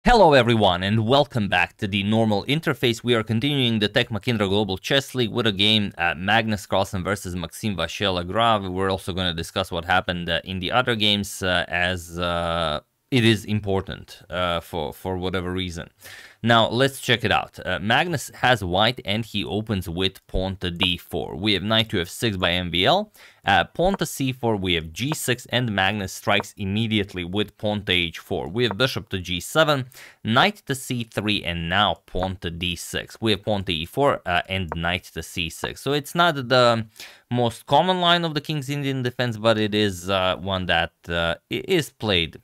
Hello everyone and welcome back to the normal interface. We are continuing the Tech Mahindra Global Chess League with a game Magnus Carlsen versus Maxime Vachier-Lagrave. We're also going to discuss what happened in the other games as it is important for whatever reason. Now let's check it out. Magnus has white and he opens with pawn to d4. We have knight to f6 by MVL. Pawn to c4, we have g6, and Magnus strikes immediately with pawn to h4. We have bishop to g7, knight to c3, and now pawn to d6. We have pawn to e4 and knight to c6. So it's not the most common line of the King's Indian defense, but it is one that is played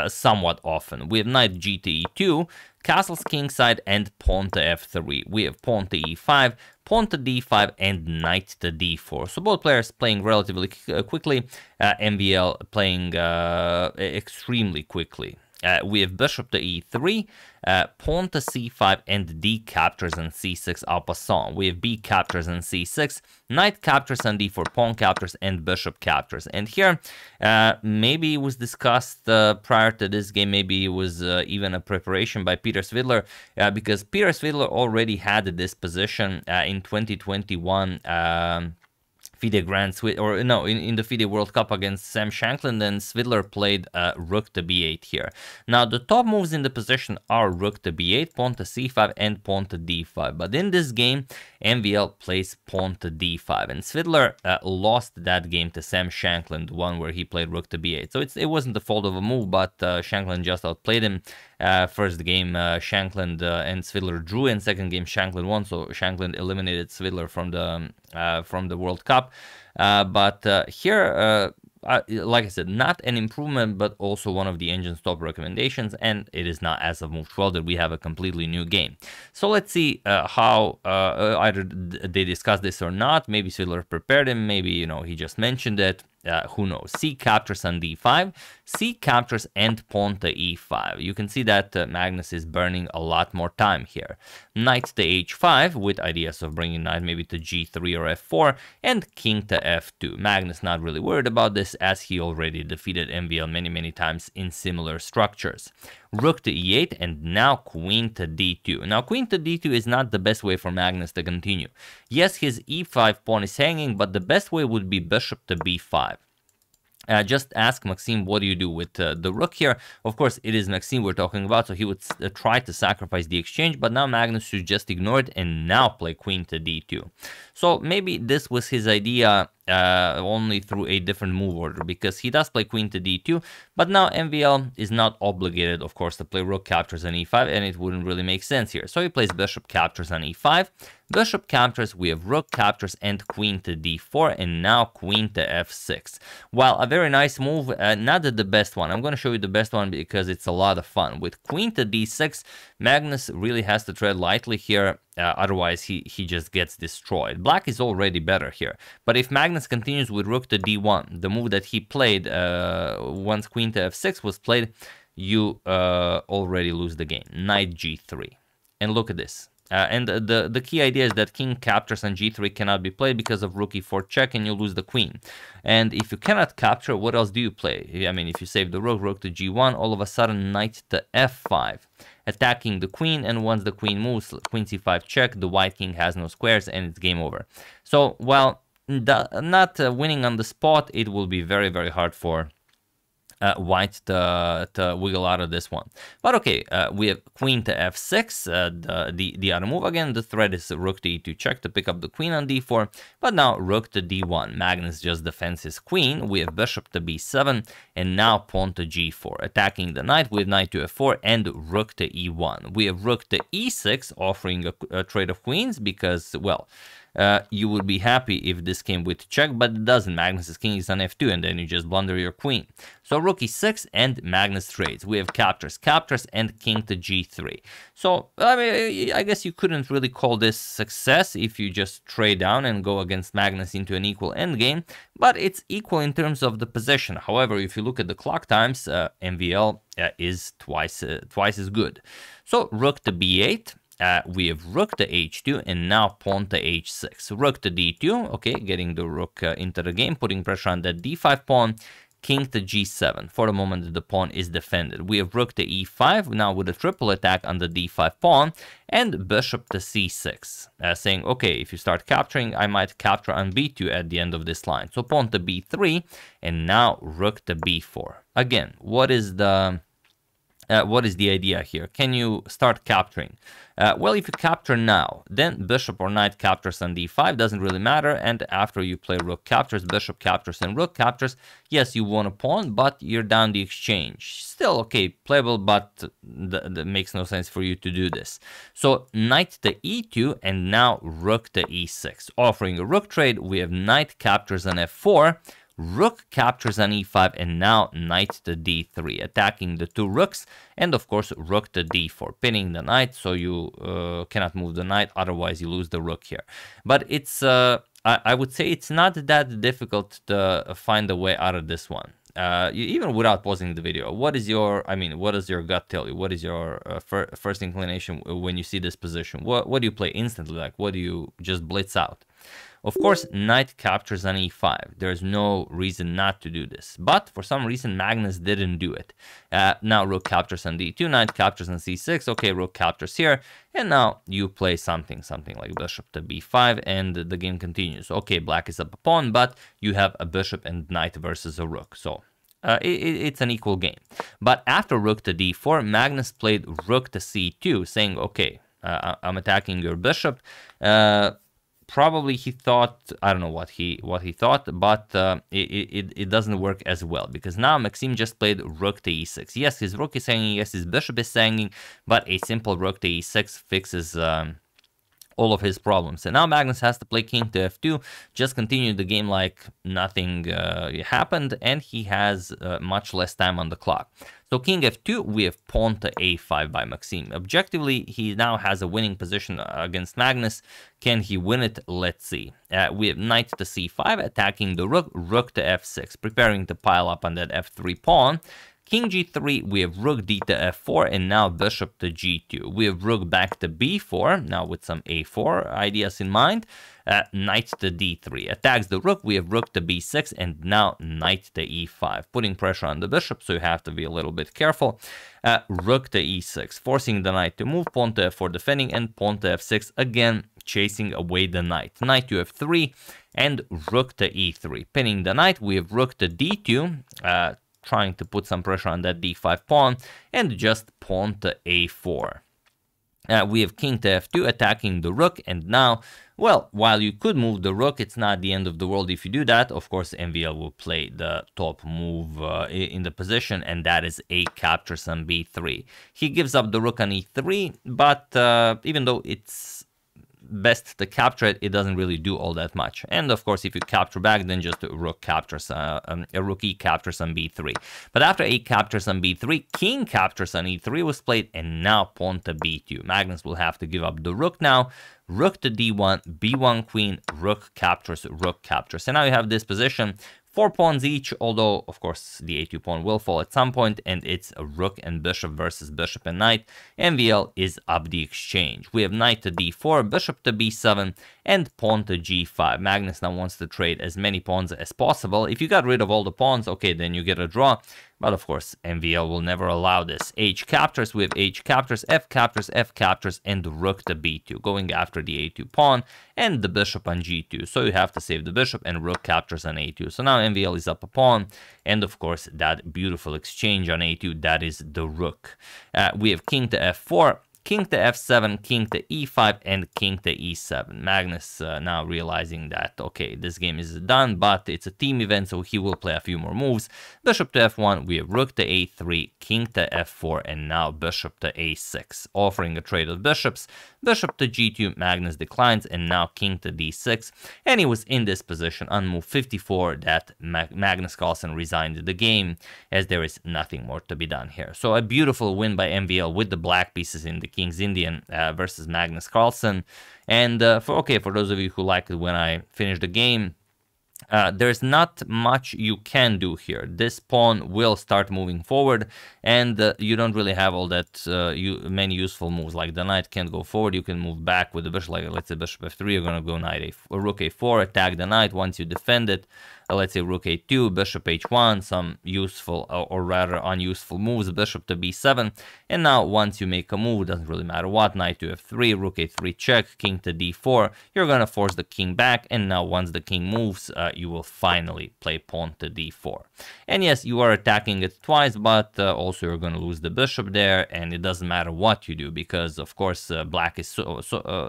somewhat often. We have knight g to e2, castles kingside, and pawn to f3. We have pawn to e5, pawn to d5, and knight to d4. So both players playing relatively quickly, MVL playing extremely quickly. We have bishop to e3, pawn to c5, and d captures on c6 en passant. We have b captures on c6, knight captures on d4, pawn captures, and bishop captures. And here, maybe it was discussed prior to this game, maybe it was even a preparation by Peter Svidler, because Peter Svidler already had this position in 2021 FIDE Grand Swiss, or no, in the FIDE World Cup against Sam Shankland, and Svidler played rook to b8 here. Now, the top moves in the position are rook to b8, pawn to c5, and pawn to d5. But in this game, MVL plays pawn to d5, and Svidler lost that game to Sam Shankland, one where he played rook to b8. So it wasn't the fault of a move, but Shankland just outplayed him. First game, Shankland and Svidler drew, and second game, Shankland won. So Shankland eliminated Svidler from the World Cup. But here, like I said, not an improvement, but also one of the engine's top recommendations, and it is not as of move 12 that we have a completely new game. So let's see how either they discussed this or not. Maybe Svidler prepared him, maybe, you know, he just mentioned it. Who knows? C captures on d5, C captures and pawn to e5. You can see that Magnus is burning a lot more time here. Knight to h5 with ideas of bringing knight maybe to g3 or f4, and king to f2. Magnus not really worried about this as he already defeated MVL many times in similar structures. Rook to e8 and now queen to d2. Now queen to d2 is not the best way for Magnus to continue. Yes, his e5 pawn is hanging, but the best way would be bishop to b5. Just ask Maxime, what do you do with the rook here? Of course, it is Maxime we're talking about, so he would try to sacrifice the exchange, but now Magnus should just ignore it and now play queen to d2. So maybe this was his idea only through a different move order, because he does play queen to d2, but now MVL is not obligated, of course, to play rook captures on e5, and it wouldn't really make sense here. So he plays bishop captures on e5, bishop captures, we have rook captures and queen to d4, and now queen to f6. While a very nice move, not the best one. I'm going to show you the best one because it's a lot of fun. With queen to d6, Magnus really has to tread lightly here. Otherwise, he just gets destroyed. Black is already better here. But if Magnus continues with rook to d1, the move that he played once queen to f6 was played, you already lose the game. Knight g3. And look at this. And the key idea is that king captures on g3 cannot be played because of rook e4 check, and you lose the queen. And if you cannot capture, what else do you play? I mean, if you save the rook to g1, all of a sudden knight to f5, attacking the queen, and once the queen moves, queen c5 check, the white king has no squares, and it's game over. So, while not winning on the spot, it will be very hard for white to wiggle out of this one. But okay, we have queen to f6, the other move. Again, the threat is rook to e2 check to pick up the queen on d4, but now rook to d1. Magnus just defends his queen. We have bishop to b7, and now pawn to g4. Attacking the knight with knight to f4 and rook to e1. We have rook to e6, offering a trade of queens because, well, you would be happy if this came with check, but it doesn't. Magnus's king is on f2, and then you just blunder your queen. So rook e6, and Magnus trades. We have captures, and king to g3. So, I mean, I guess you couldn't really call this success if you just trade down and go against Magnus into an equal endgame, but it's equal in terms of the possession. However, if you look at the clock times, MVL is twice as good. So rook to b8. We have rook to h2 and now pawn to h6. Rook to d2, okay, getting the rook into the game, putting pressure on that d5 pawn. king to g7. For the moment, the pawn is defended. We have rook to e5, now with a triple attack on the d5 pawn, and bishop to c6, saying, okay, if you start capturing, I might capture and beat you at the end of this line. So pawn to b3, and now rook to b4. Again, what is the idea here? Can you start capturing? Well, if you capture now, then bishop or knight captures on d5, doesn't really matter, and after you play rook captures, bishop captures, and rook captures, yes, you won a pawn, but you're down the exchange. Still, okay, playable, but that makes no sense for you to do this. So knight to e2, and now rook to e6. Offering a rook trade, we have knight captures on f4, rook captures on e5, and now knight to d3, attacking the two rooks, and of course rook to d4, pinning the knight, so you cannot move the knight, otherwise you lose the rook here. But it's I would say it's not that difficult to find a way out of this one. Even without pausing the video, what does your gut tell you? What is your first inclination when you see this position? What do you play instantly? Like, what do you just blitz out? Of course, knight captures on e5. There's no reason not to do this. But for some reason, Magnus didn't do it. Now rook captures on d2, knight captures on c6. Okay, rook captures here. And now you play something like bishop to b5, and the game continues. Okay, black is up a pawn, but you have a bishop and knight versus a rook. So it's an equal game. But after rook to d4, Magnus played rook to c2, saying, okay, I'm attacking your bishop. Probably he thought, I don't know what he thought, but it doesn't work as well, because now Maxime just played rook to e6. Yes, his rook is hanging, yes, his bishop is hanging, but a simple rook to e6 fixes all of his problems. And now Magnus has to play king to f2, just continue the game like nothing happened, and he has much less time on the clock. So king f2, we have pawn to a5 by Maxime. Objectively, he now has a winning position against Magnus. Can he win it? Let's see. We have knight to c5, attacking the rook, rook to f6, preparing to pile up on that f3 pawn. King g3, we have rook d to f4, and now bishop to g2. We have rook back to b4, now with some a4 ideas in mind. Knight to d3, attacks the rook, we have rook to b6, and now knight to e5, putting pressure on the bishop, so you have to be a little bit careful. Rook to e6, forcing the knight to move, pawn to f4 defending, and pawn to f6, again chasing away the knight. Knight to f3, and rook to e3, pinning the knight. We have rook to d2, trying to put some pressure on that d5 pawn, and just pawn to a4. We have king to f2, attacking the rook, and now, well, while you could move the rook, it's not the end of the world if you do that. Of course, MVL will play the top move in the position, and that is a captures on b3. He gives up the rook on e3, but even though it's best to capture it, it doesn't really do all that much. And of course, if you capture back, then just a rook captures, a rook e captures on b3. But after a captures on b3, king captures on e3 was played, and now pawn to b2. Magnus will have to give up the rook now. Rook to d1, b1 queen, rook captures, and now you have this position. 4 pawns each, although, of course, the a2 pawn will fall at some point, and it's a rook and bishop versus bishop and knight. MVL is up the exchange. We have knight to d4, bishop to b7, and pawn to g5. Magnus now wants to trade as many pawns as possible. If you got rid of all the pawns, okay, then you get a draw. But of course, MVL will never allow this. H captures, we have H captures, F captures, and rook to b2, going after the a2 pawn and the bishop on g2. So you have to save the bishop, and rook captures on a2. So now MVL is up a pawn, and of course, that beautiful exchange on a2, that is the rook. We have king to f4, king to f7, king to e5, and king to e7. Magnus now realizing that, okay, this game is done, but it's a team event, so he will play a few more moves. Bishop to f1, we have rook to a3, king to f4, and now bishop to a6, offering a trade of bishops. Bishop to g2, Magnus declines, and now king to d6. And he was in this position on move 54 that Magnus Carlsen resigned the game, as there is nothing more to be done here. So a beautiful win by MVL with the black pieces in the King's Indian versus Magnus Carlsen. And for those of you who liked it when I finished the game, there's not much you can do here. This pawn will start moving forward, and you don't really have all that many useful moves. Like the knight can't go forward. You can move back with the bishop, like let's say bishop f3. You're gonna go rook a4, attack the knight. Once you defend it, let's say rook a2, bishop h1, some useful or rather unuseful moves, bishop to b7. And now once you make a move, doesn't really matter what, knight to f3, rook a3 check, king to d4, you're going to force the king back. And now once the king moves, you will finally play pawn to d4. And yes, you are attacking it twice, but also you're going to lose the bishop there, and it doesn't matter what you do because, of course, black is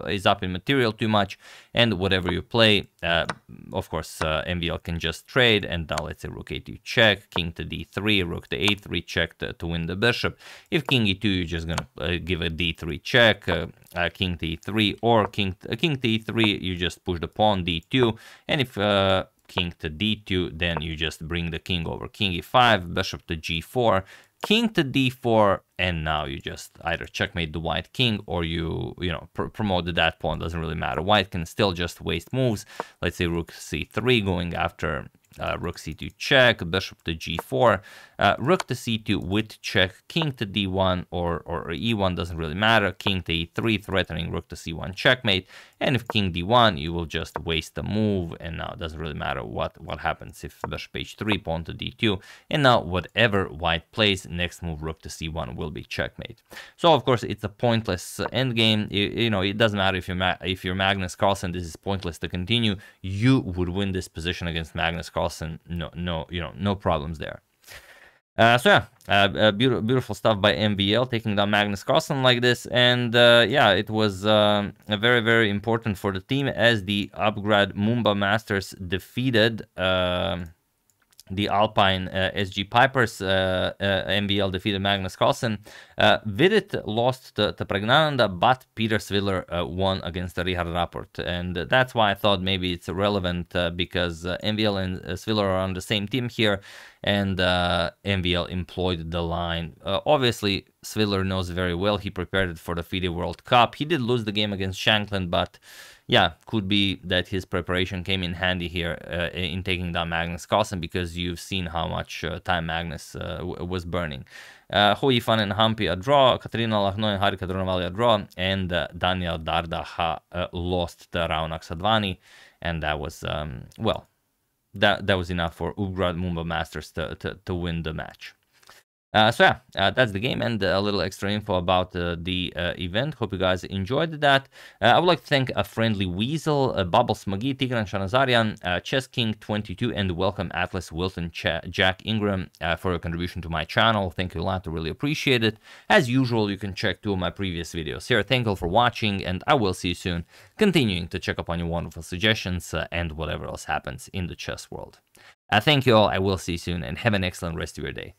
is up in material too much, and whatever you play, of course, MVL can just trade. And now let's say rook a2 check, king to d3, rook to a3 check to win the bishop. If king e2, you're just going to give a d3 check, king to e3, or king to e3, you just push the pawn d2, and if king to d2, then you just bring the king over, king e5, bishop to g4, king to d4, and now you just either checkmate the white king or you promote that pawn. Doesn't really matter. White can still just waste moves. Let's say rook c3 going after rook c2 check, bishop to g4, rook to c2 with check, king to d1 or e1, doesn't really matter, king to e3 threatening rook to c1 checkmate, and if king d1, you will just waste the move, and now it doesn't really matter what happens if bishop h3, pawn to d2, and now whatever white plays, next move rook to c1 will be checkmate. So of course it's a pointless endgame. It doesn't matter if you're Magnus Carlsen, this is pointless to continue. You would win this position against Magnus Carlsen. No problems there. So yeah, beautiful stuff by MVL taking down Magnus Carlsen like this, and yeah, it was very, very important for the team as the Upgrade Mumba Masters defeated the Alpine SG Pipers. MVL defeated Magnus Carlsen. Vidit lost to Pragnananda, but Peter Sviller won against Richard Rapport. And that's why I thought maybe it's relevant because MVL and Sviller are on the same team here, and MVL employed the line. Obviously, Sviller knows very well. He prepared it for the FIDE World Cup. He did lose the game against Shanklin, but yeah, could be that his preparation came in handy here in taking down Magnus Carlsen, because you've seen how much time Magnus was burning. Hui Fan and Hampi a draw, Katrina Lahno and Harika Dronavali a draw, and Daniel Dardaha lost to Raunak Sadvani, and that was, well, that was enough for Ugrad Mumba Masters to win the match. So yeah, that's the game, and a little extra info about the event. Hope you guys enjoyed that. I would like to thank a friendly Weasel, Bubbles Magi, Tigran Shanazarian, Chess King 22, and welcome Atlas Wilton Jack Ingram for your contribution to my channel. Thank you a lot, I really appreciate it. As usual, you can check 2 of my previous videos here. Thank you all for watching, and I will see you soon, continuing to check up on your wonderful suggestions and whatever else happens in the chess world. Thank you all, I will see you soon, and have an excellent rest of your day.